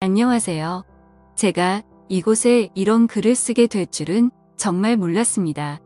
안녕하세요. 제가 이곳에 이런 글을 쓰게 될 줄은 정말 몰랐습니다.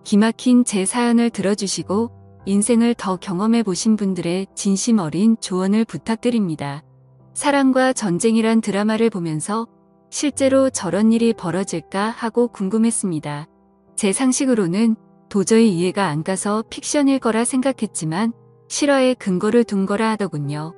기막힌 제 사연을 들어주시고 인생을 더 경험해 보신 분들의 진심 어린 조언을 부탁드립니다. 사랑과 전쟁이란 드라마를 보면서 실제로 저런 일이 벌어질까 하고 궁금했습니다. 제 상식으로는 도저히 이해가 안 가서 픽션일 거라 생각했지만 실화에 근거를 둔 거라 하더군요.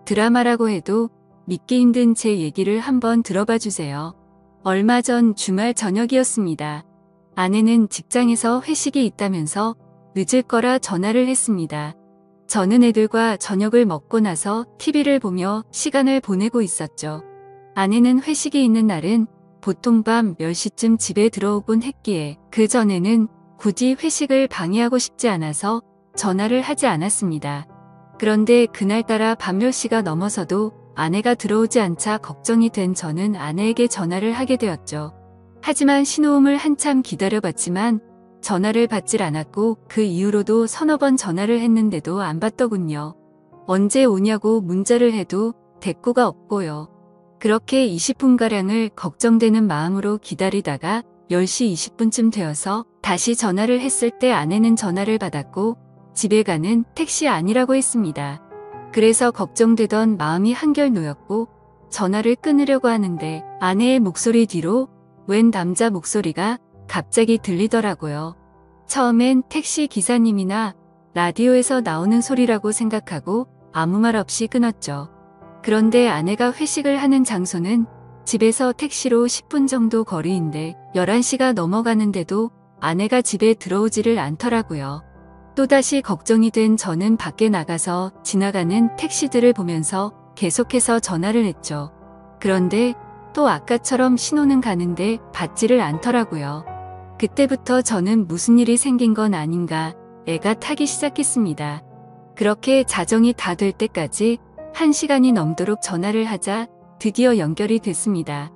드라마라고 해도 믿기 힘든 제 얘기를 한번 들어봐 주세요. 얼마 전 주말 저녁이었습니다. 아내는 직장에서 회식이 있다면서 늦을 거라 전화를 했습니다. 저는 애들과 저녁을 먹고 나서 TV를 보며 시간을 보내고 있었죠. 아내는 회식이 있는 날은 보통 밤 10시쯤 집에 들어오곤 했기에 그 전에는 굳이 회식을 방해하고 싶지 않아서 전화를 하지 않았습니다. 그런데 그날따라 밤 10시가 넘어서도 아내가 들어오지 않자 걱정이 된 저는 아내에게 전화를 하게 되었죠. 하지만 신호음을 한참 기다려봤지만 전화를 받질 않았고 그 이후로도 서너 번 전화를 했는데도 안 받더군요. 언제 오냐고 문자를 해도 대꾸가 없고요. 그렇게 20분가량을 걱정되는 마음으로 기다리다가 10시 20분쯤 되어서 다시 전화를 했을 때 아내는 전화를 받았고 집에 가는 택시 아니라고 했습니다. 그래서 걱정되던 마음이 한결 놓였고 전화를 끊으려고 하는데 아내의 목소리 뒤로 웬 남자 목소리가 갑자기 들리더라고요. 처음엔 택시 기사님이나 라디오에서 나오는 소리라고 생각하고 아무 말 없이 끊었죠. 그런데 아내가 회식을 하는 장소는 집에서 택시로 10분 정도 거리인데 11시가 넘어가는데도 아내가 집에 들어오지를 않더라고요. 또다시 걱정이 된 저는 밖에 나가서 지나가는 택시들을 보면서 계속해서 전화를 했죠. 그런데 또 아까처럼 신호는 가는데 받지를 않더라고요. 그때부터 저는 무슨 일이 생긴 건 아닌가 애가 타기 시작했습니다. 그렇게 자정이 다 될 때까지 1시간이 넘도록 전화를 하자 드디어 연결이 됐습니다.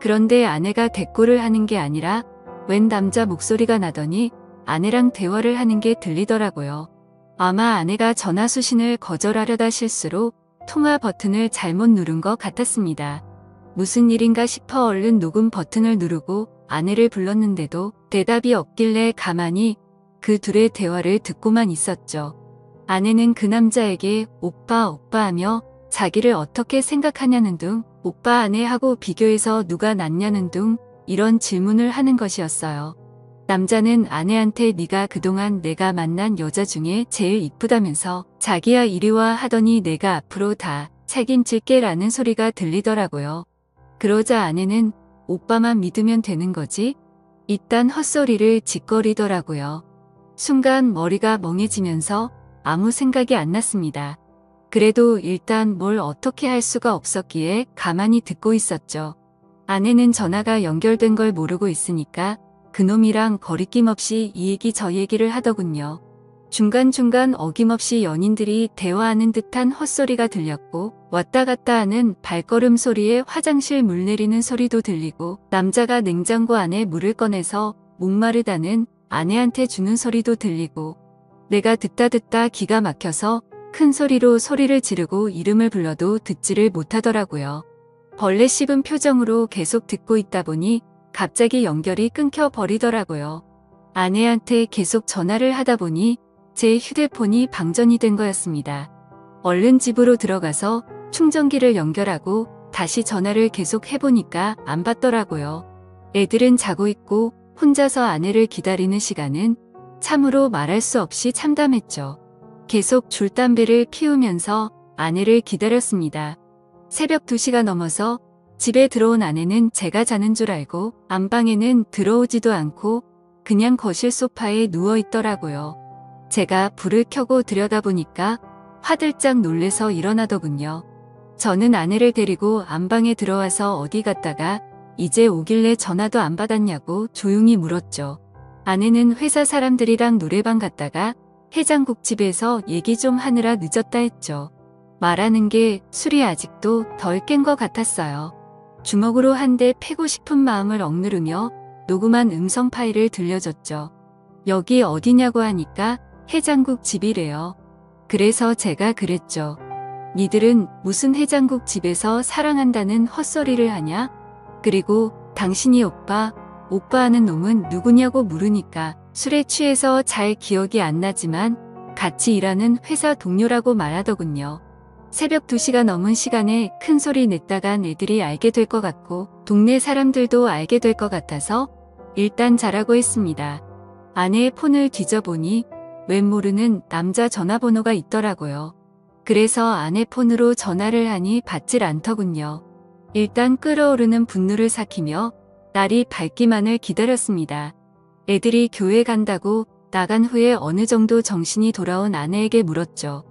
그런데 아내가 대꾸를 하는 게 아니라 웬 남자 목소리가 나더니 아내랑 대화를 하는 게 들리더라고요. 아마 아내가 전화 수신을 거절하려다 실수로 통화 버튼을 잘못 누른 것 같았습니다. 무슨 일인가 싶어 얼른 녹음 버튼을 누르고 아내를 불렀는데도 대답이 없길래 가만히 그 둘의 대화를 듣고만 있었죠. 아내는 그 남자에게 오빠 오빠 하며 자기를 어떻게 생각하냐는 둥, 오빠 아내하고 비교해서 누가 낫냐는 둥 이런 질문을 하는 것이었어요. 남자는 아내한테 네가 그동안 내가 만난 여자 중에 제일 이쁘다면서 자기야 이리 와 하더니 내가 앞으로 다 책임질게 라는 소리가 들리더라고요. 그러자 아내는 오빠만 믿으면 되는 거지? 이딴 헛소리를 짓거리더라고요. 순간 머리가 멍해지면서 아무 생각이 안 났습니다. 그래도 일단 뭘 어떻게 할 수가 없었기에 가만히 듣고 있었죠. 아내는 전화가 연결된 걸 모르고 있으니까 그놈이랑 거리낌 없이 이 얘기 저 얘기를 하더군요. 중간중간 어김없이 연인들이 대화하는 듯한 헛소리가 들렸고 왔다 갔다 하는 발걸음 소리에 화장실 물 내리는 소리도 들리고 남자가 냉장고 안에 물을 꺼내서 목마르다는 아내한테 주는 소리도 들리고 내가 듣다 기가 막혀서 큰 소리로 소리를 지르고 이름을 불러도 듣지를 못하더라고요. 벌레 씹은 표정으로 계속 듣고 있다 보니 갑자기 연결이 끊겨버리더라고요. 아내한테 계속 전화를 하다 보니 제 휴대폰이 방전이 된 거였습니다. 얼른 집으로 들어가서 충전기를 연결하고 다시 전화를 계속 해보니까 안 받더라고요. 애들은 자고 있고 혼자서 아내를 기다리는 시간은 참으로 말할 수 없이 참담했죠. 계속 줄담배를 피우면서 아내를 기다렸습니다. 새벽 2시가 넘어서 집에 들어온 아내는 제가 자는 줄 알고 안방에는 들어오지도 않고 그냥 거실 소파에 누워 있더라고요. 제가 불을 켜고 들여다보니까 화들짝 놀래서 일어나더군요. 저는 아내를 데리고 안방에 들어와서 어디 갔다가 이제 오길래 전화도 안 받았냐고 조용히 물었죠. 아내는 회사 사람들이랑 노래방 갔다가 해장국집에서 얘기 좀 하느라 늦었다 했죠. 말하는 게 술이 아직도 덜 깬 것 같았어요. 주먹으로 한 대 패고 싶은 마음을 억누르며 녹음한 음성 파일을 들려줬죠. 여기 어디냐고 하니까 해장국 집이래요. 그래서 제가 그랬죠. 니들은 무슨 해장국 집에서 사랑한다는 헛소리를 하냐? 그리고 당신이 오빠 하는 놈은 누구냐고 물으니까 술에 취해서 잘 기억이 안 나지만 같이 일하는 회사 동료라고 말하더군요. 새벽 2시가 넘은 시간에 큰 소리 냈다간 애들이 알게 될 것 같고 동네 사람들도 알게 될 것 같아서 일단 자라고 했습니다. 아내의 폰을 뒤져보니 웬 모르는 남자 전화번호가 있더라고요. 그래서 아내 폰으로 전화를 하니 받질 않더군요. 일단 끓어오르는 분노를 삭히며 날이 밝기만을 기다렸습니다. 애들이 교회 간다고 나간 후에 어느 정도 정신이 돌아온 아내에게 물었죠.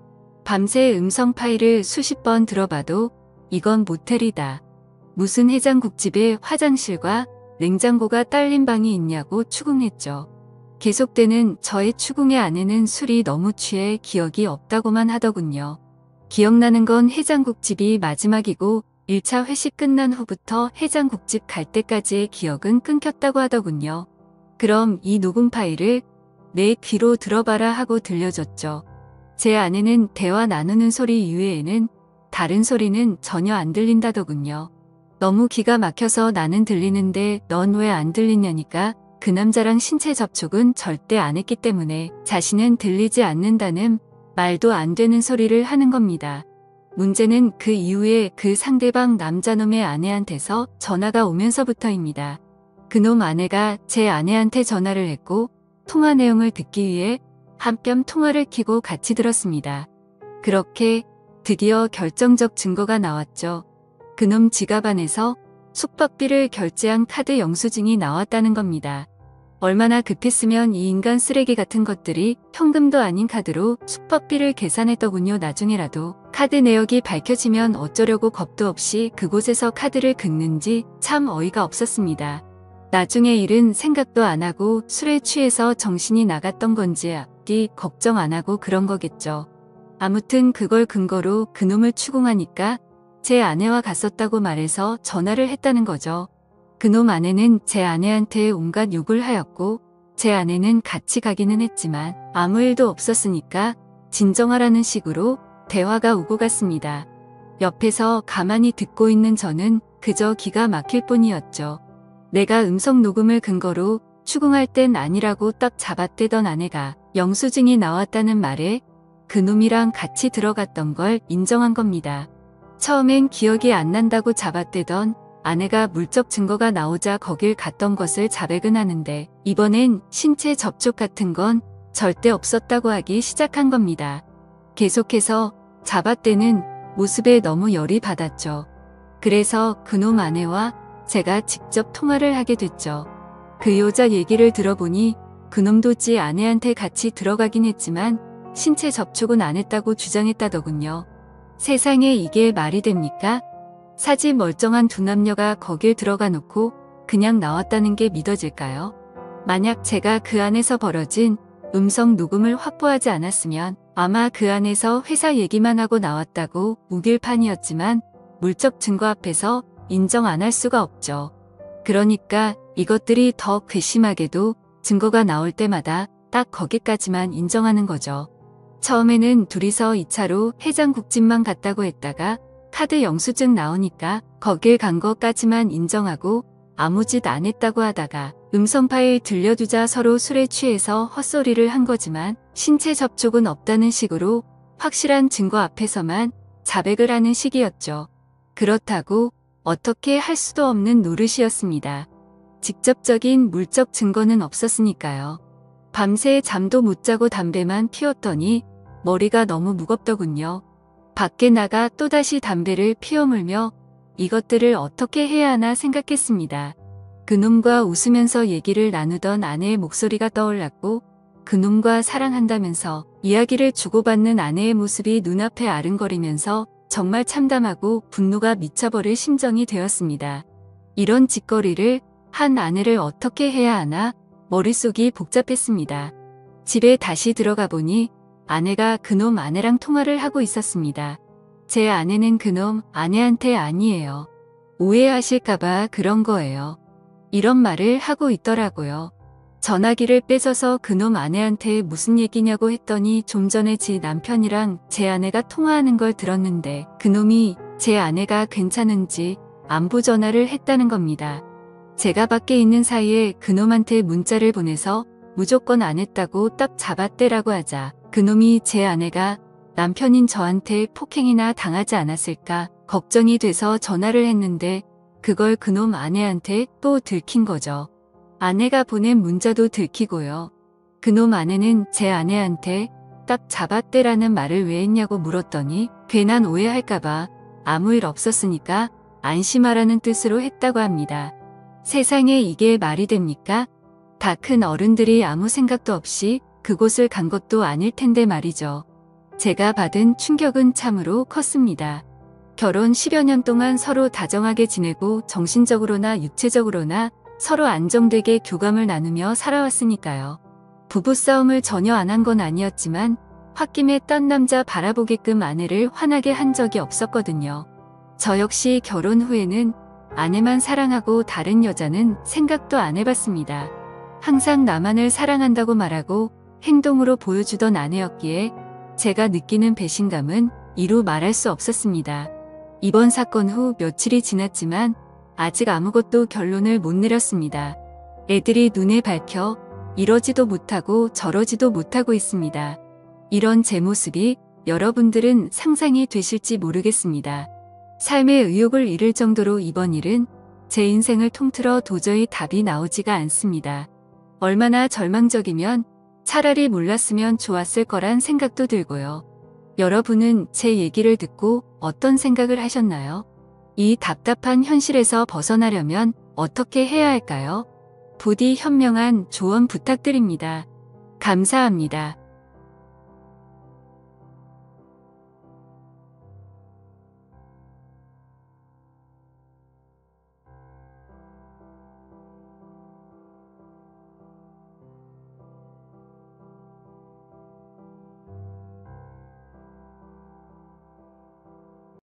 밤새 음성 파일을 수십 번 들어봐도 이건 모텔이다. 무슨 해장국집에 화장실과 냉장고가 딸린 방이 있냐고 추궁했죠. 계속되는 저의 추궁에 아내는 술이 너무 취해 기억이 없다고만 하더군요. 기억나는 건 해장국집이 마지막이고 1차 회식 끝난 후부터 해장국집 갈 때까지의 기억은 끊겼다고 하더군요. 그럼 이 녹음 파일을 내 귀로 들어봐라 하고 들려줬죠. 제 아내는 대화 나누는 소리 이외에는 다른 소리는 전혀 안 들린다더군요. 너무 기가 막혀서 나는 들리는데 넌 왜 안 들리냐니까 그 남자랑 신체 접촉은 절대 안 했기 때문에 자신은 들리지 않는다는 말도 안 되는 소리를 하는 겁니다. 문제는 그 이후에 그 상대방 남자놈의 아내한테서 전화가 오면서부터입니다. 그놈 아내가 제 아내한테 전화를 했고 통화 내용을 듣기 위해 한뼘 통화를 켜고 같이 들었습니다. 그렇게 드디어 결정적 증거가 나왔죠. 그놈 지갑 안에서 숙박비를 결제한 카드 영수증이 나왔다는 겁니다. 얼마나 급했으면 이 인간 쓰레기 같은 것들이 현금도 아닌 카드로 숙박비를 계산했더군요. 나중에라도 카드 내역이 밝혀지면 어쩌려고 겁도 없이 그곳에서 카드를 긁는지 참 어이가 없었습니다. 나중에 일은 생각도 안 하고 술에 취해서 정신이 나갔던 건지 앞뒤 걱정 안 하고 그런 거겠죠. 아무튼 그걸 근거로 그놈을 추궁하니까 제 아내와 갔었다고 말해서 전화를 했다는 거죠. 그놈 아내는 제 아내한테 온갖 욕을 하였고 제 아내는 같이 가기는 했지만 아무 일도 없었으니까 진정하라는 식으로 대화가 오고 갔습니다. 옆에서 가만히 듣고 있는 저는 그저 기가 막힐 뿐이었죠. 내가 음성 녹음을 근거로 추궁할 땐 아니라고 딱 잡아떼던 아내가 영수증이 나왔다는 말에 그놈이랑 같이 들어갔던 걸 인정한 겁니다. 처음엔 기억이 안 난다고 잡아떼던 아내가 물적 증거가 나오자 거길 갔던 것을 자백은 하는데 이번엔 신체 접촉 같은 건 절대 없었다고 하기 시작한 겁니다. 계속해서 잡아떼는 모습에 너무 열이 받았죠. 그래서 그놈 아내와 제가 직접 통화를 하게 됐죠. 그 여자 얘기를 들어보니 그놈도 지 아내한테 같이 들어가긴 했지만 신체 접촉은 안 했다고 주장했다더군요. 세상에 이게 말이 됩니까? 사지 멀쩡한 두 남녀가 거길 들어가 놓고 그냥 나왔다는 게 믿어질까요? 만약 제가 그 안에서 벌어진 음성 녹음을 확보하지 않았으면 아마 그 안에서 회사 얘기만 하고 나왔다고 우길 판이었지만 물적 증거 앞에서 인정 안 할 수가 없죠. 그러니까 이것들이 더 괘씸하게도 증거가 나올 때마다 딱 거기까지만 인정하는 거죠. 처음에는 둘이서 2차로 해장국집만 갔다고 했다가 카드 영수증 나오니까 거길 간 것까지만 인정하고 아무 짓 안 했다고 하다가 음성 파일 들려주자 서로 술에 취해서 헛소리를 한 거지만 신체 접촉은 없다는 식으로 확실한 증거 앞에서만 자백을 하는 식이었죠. 그렇다고 어떻게 할 수도 없는 노릇이었습니다. 직접적인 물적 증거는 없었으니까요. 밤새 잠도 못 자고 담배만 피웠더니 머리가 너무 무겁더군요. 밖에 나가 또다시 담배를 피워물며 이것들을 어떻게 해야 하나 생각했습니다. 그놈과 웃으면서 얘기를 나누던 아내의 목소리가 떠올랐고 그놈과 사랑한다면서 이야기를 주고받는 아내의 모습이 눈앞에 아른거리면서 정말 참담하고 분노가 미쳐버릴 심정이 되었습니다. 이런 짓거리를 한 아내를 어떻게 해야 하나 머릿속이 복잡했습니다. 집에 다시 들어가 보니 아내가 그놈 아내랑 통화를 하고 있었습니다. 제 아내는 그놈 아내한테 아니에요. 오해하실까봐 그런 거예요. 이런 말을 하고 있더라고요. 전화기를 뺏어서 그놈 아내한테 무슨 얘기냐고 했더니 좀 전에 지 남편이랑 제 아내가 통화하는 걸 들었는데 그놈이 제 아내가 괜찮은지 안부 전화를 했다는 겁니다. 제가 밖에 있는 사이에 그놈한테 문자를 보내서 무조건 안 했다고 딱 잡았대라고 하자 그놈이 제 아내가 남편인 저한테 폭행이나 당하지 않았을까 걱정이 돼서 전화를 했는데 그걸 그놈 아내한테 또 들킨 거죠. 아내가 보낸 문자도 들키고요. 그놈 아내는 제 아내한테 딱 잡았대라는 말을 왜 했냐고 물었더니 괜한 오해할까봐 아무 일 없었으니까 안심하라는 뜻으로 했다고 합니다. 세상에 이게 말이 됩니까? 다 큰 어른들이 아무 생각도 없이 그곳을 간 것도 아닐 텐데 말이죠. 제가 받은 충격은 참으로 컸습니다. 결혼 10여 년 동안 서로 다정하게 지내고 정신적으로나 육체적으로나 서로 안정되게 교감을 나누며 살아왔으니까요. 부부싸움을 전혀 안 한 건 아니었지만 홧김에 딴 남자 바라보게끔 아내를 화나게 한 적이 없었거든요. 저 역시 결혼 후에는 아내만 사랑하고 다른 여자는 생각도 안 해봤습니다. 항상 나만을 사랑한다고 말하고 행동으로 보여주던 아내였기에 제가 느끼는 배신감은 이루 말할 수 없었습니다. 이번 사건 후 며칠이 지났지만 아직 아무것도 결론을 못 내렸습니다. 애들이 눈에 밝혀 이러지도 못하고 저러지도 못하고 있습니다. 이런 제 모습이 여러분들은 상상이 되실지 모르겠습니다. 삶의 의욕을 잃을 정도로 이번 일은 제 인생을 통틀어 도저히 답이 나오지가 않습니다. 얼마나 절망적이면 차라리 몰랐으면 좋았을 거란 생각도 들고요. 여러분은 제 얘기를 듣고 어떤 생각을 하셨나요? 이 답답한 현실에서 벗어나려면 어떻게 해야 할까요? 부디 현명한 조언 부탁드립니다. 감사합니다.